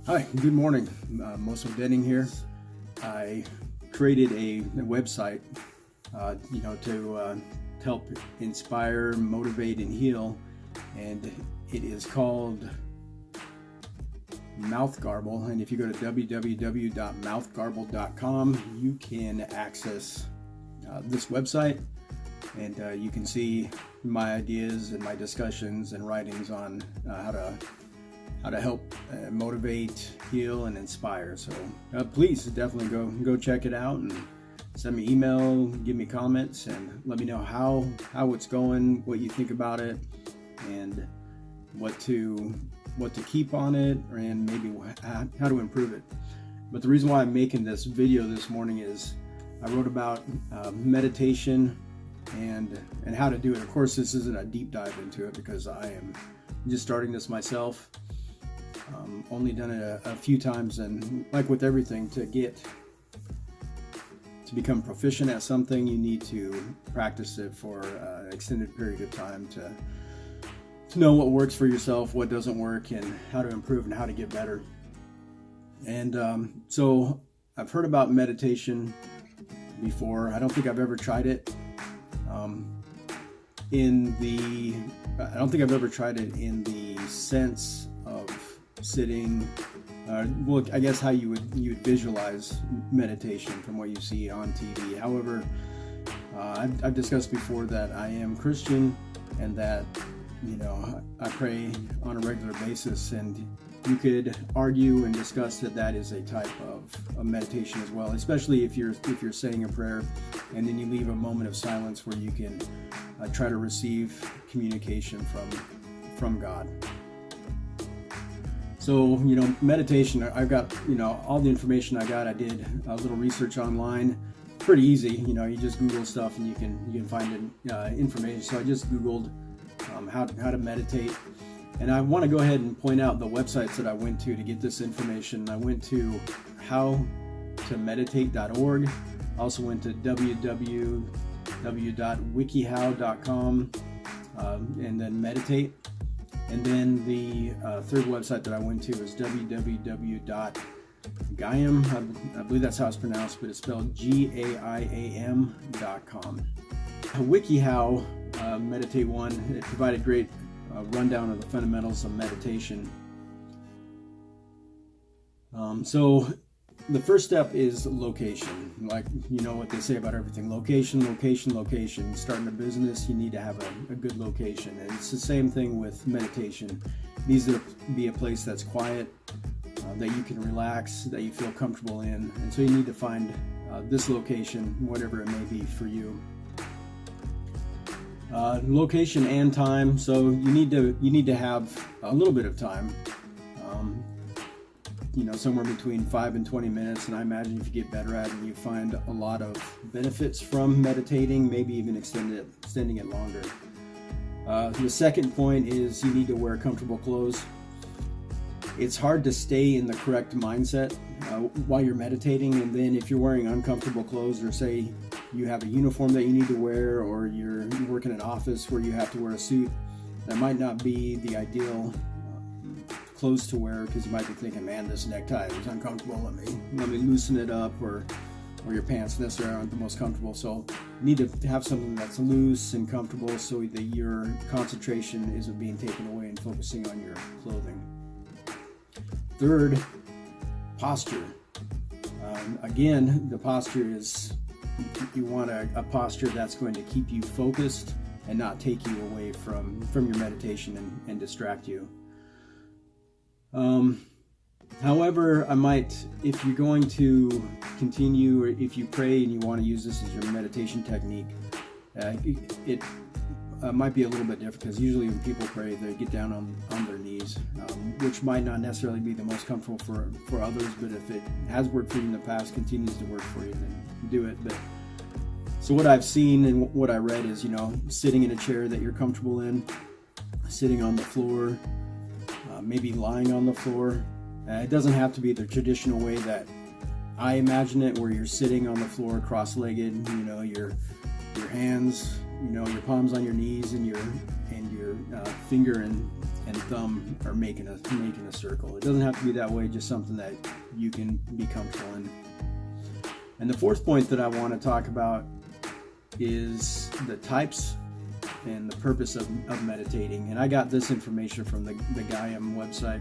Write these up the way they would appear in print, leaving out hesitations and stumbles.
Hi, good morning. Moso here. I created a website, to help inspire, motivate, and heal, and it is called Mouth Garble. And if you go to www.mouthgarble.com, you can access this website, and you can see my ideas and my discussions and writings on how to help motivate, heal, and inspire. So please definitely go check it out and send me email, give me comments, and let me know how it's going, what you think about it, and what to keep on it, and maybe how to improve it. But the reason why I'm making this video this morning is I wrote about meditation and how to do it. Of course, this isn't a deep dive into it because I am just starting this myself. Only done it a few times, and like with everything, to become proficient at something, you need to practice it for an extended period of time to know what works for yourself, what doesn't work, and how to improve and how to get better. And so I've heard about meditation before. I don't think I've ever tried it. I don't think I've ever tried it in the sense of sitting. Well, I guess how you would visualize meditation from what you see on TV. However, I've discussed before that I am Christian and that I pray on a regular basis, and you could argue and discuss that is a type of meditation as well, especially if you're saying a prayer and then you leave a moment of silence where you can try to receive communication from God. So, meditation, I've got, all the information I got. I did a little research online. Pretty easy, you just Google stuff and you can find information. So I just Googled how to meditate. And I want to go ahead and point out the websites that I went to get this information. I went to howtomeditate.org. I also went to www.wikihow.com and then meditate. And then the third website that I went to is www.gaiam. I believe that's how it's pronounced, but it's spelled GAIAM.com. WikiHow Meditate One, it provided great rundown of the fundamentals of meditation. So the first step is location. Like, what they say about everything: location, location, location. Starting a business, you need to have a good location. And it's the same thing with meditation. It needs to be a place that's quiet, that you can relax, that you feel comfortable in. And so you need to find this location, whatever it may be for you. Location and time. So you need to have a little bit of time. Somewhere between 5 and 20 minutes. And I imagine if you get better at it, you find a lot of benefits from meditating, maybe even extending it longer. The second point is you need to wear comfortable clothes. It's hard to stay in the correct mindset while you're meditating, and then if you're wearing uncomfortable clothes, or say you have a uniform that you need to wear, or you work in an office where you have to wear a suit, that might not be the ideal clothes to wear, because you might be thinking, man, this necktie is uncomfortable, let me loosen it up, or your pants necessarily aren't the most comfortable. So you need to have something that's loose and comfortable so that your concentration isn't being taken away and focusing on your clothing. Third, posture. Again, the posture is, you want a posture that's going to keep you focused and not take you away from your meditation and distract you. However, if you're going to continue, or if you pray and you want to use this as your meditation technique, it might be a little bit different, because usually when people pray, they get down on their knees, which might not necessarily be the most comfortable for others, but if it has worked for you in the past, continues to work for you, then do it. But so what I've seen and what I read is, sitting in a chair that you're comfortable in, sitting on the floor, maybe lying on the floor. It doesn't have to be the traditional way that I imagine it, where you're sitting on the floor cross-legged, your hands, your palms on your knees, and your finger and thumb are making a circle. It doesn't have to be that way, just something that you can be comfortable in. And the fourth point that I want to talk about is the types and the purpose of meditating. And I got this information from the Gaiam website.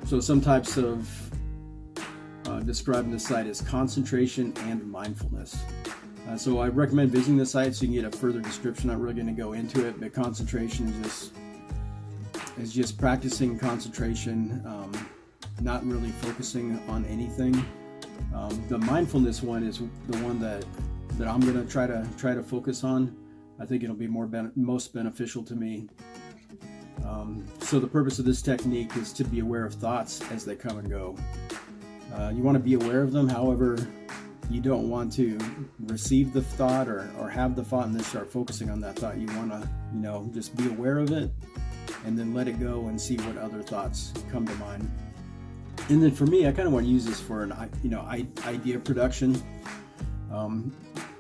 So some types of described in the site as concentration and mindfulness. So I recommend visiting the site so you can get a further description. I'm not really going to go into it, but concentration is just practicing concentration, not really focusing on anything. The mindfulness one is the one that I'm going to try to focus on. I think it'll be most beneficial to me. So the purpose of this technique is to be aware of thoughts as they come and go. You want to be aware of them, however, you don't want to receive the thought or have the thought and then start focusing on that thought. You want to, just be aware of it and then let it go and see what other thoughts come to mind. And then for me, I kind of want to use this for an idea production.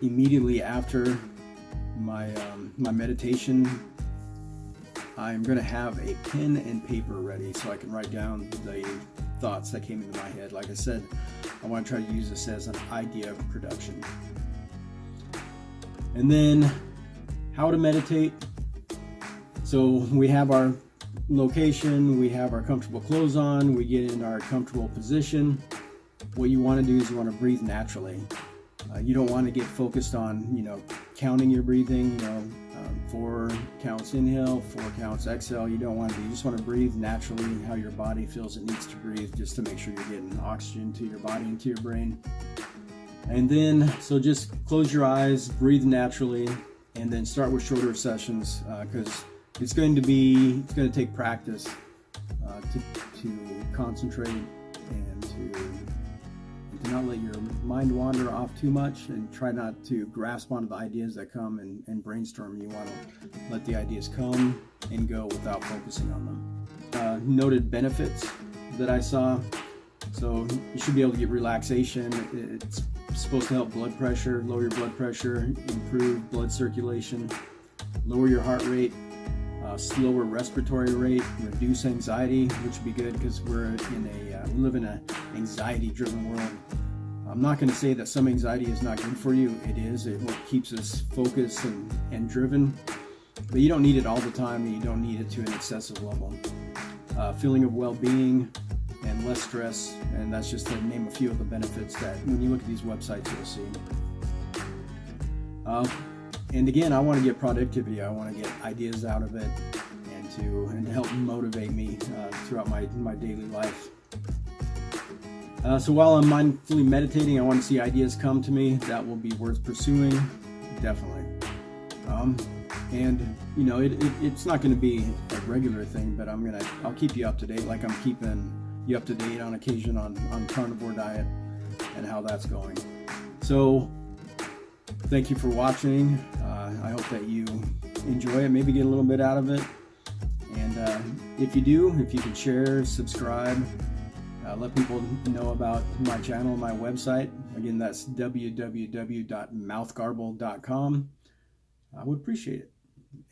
Immediately after my meditation, I'm going to have a pen and paper ready so I can write down the thoughts that came into my head. Like I said, I want to try to use this as an idea production. And then how to meditate. So we have our location, we have our comfortable clothes on, we get in our comfortable position. What you want to do is you want to breathe naturally. You don't want to get focused on, counting your breathing, 4 counts inhale, 4 counts exhale. You don't want to. You just want to breathe naturally, how your body feels it needs to breathe, just to make sure you're getting oxygen to your body and to your brain. And then, so just close your eyes, breathe naturally, and then start with shorter sessions because it's going to take practice to concentrate and to not let your mind wander off too much, and try not to grasp onto the ideas that come and brainstorm. You want to let the ideas come and go without focusing on them. Noted benefits that I saw. So you should be able to get relaxation. It's supposed to help blood pressure, lower your blood pressure, improve blood circulation, lower your heart rate, slower respiratory rate, reduce anxiety, which would be good because we live in an anxiety-driven world. I'm not going to say that some anxiety is not good for you. It is. It keeps us focused and driven, but you don't need it all the time, and you don't need it to an excessive level. Feeling of well-being and less stress, and that's just to name a few of the benefits that when you look at these websites you'll see. And again, I want to get productivity. I want to get ideas out of it and to help motivate me throughout my daily life. So while I'm mindfully meditating, I want to see ideas come to me that will be worth pursuing, definitely. And it's not going to be a regular thing, but I'll keep you up to date, like I'm keeping you up to date on occasion on carnivore diet and how that's going. So thank you for watching. I hope that you enjoy it, maybe get a little bit out of it. And if you do, if you could share, subscribe, let people know about my channel, my website. Again, that's www.mouthgarble.com. I would appreciate it.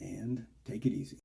And take it easy.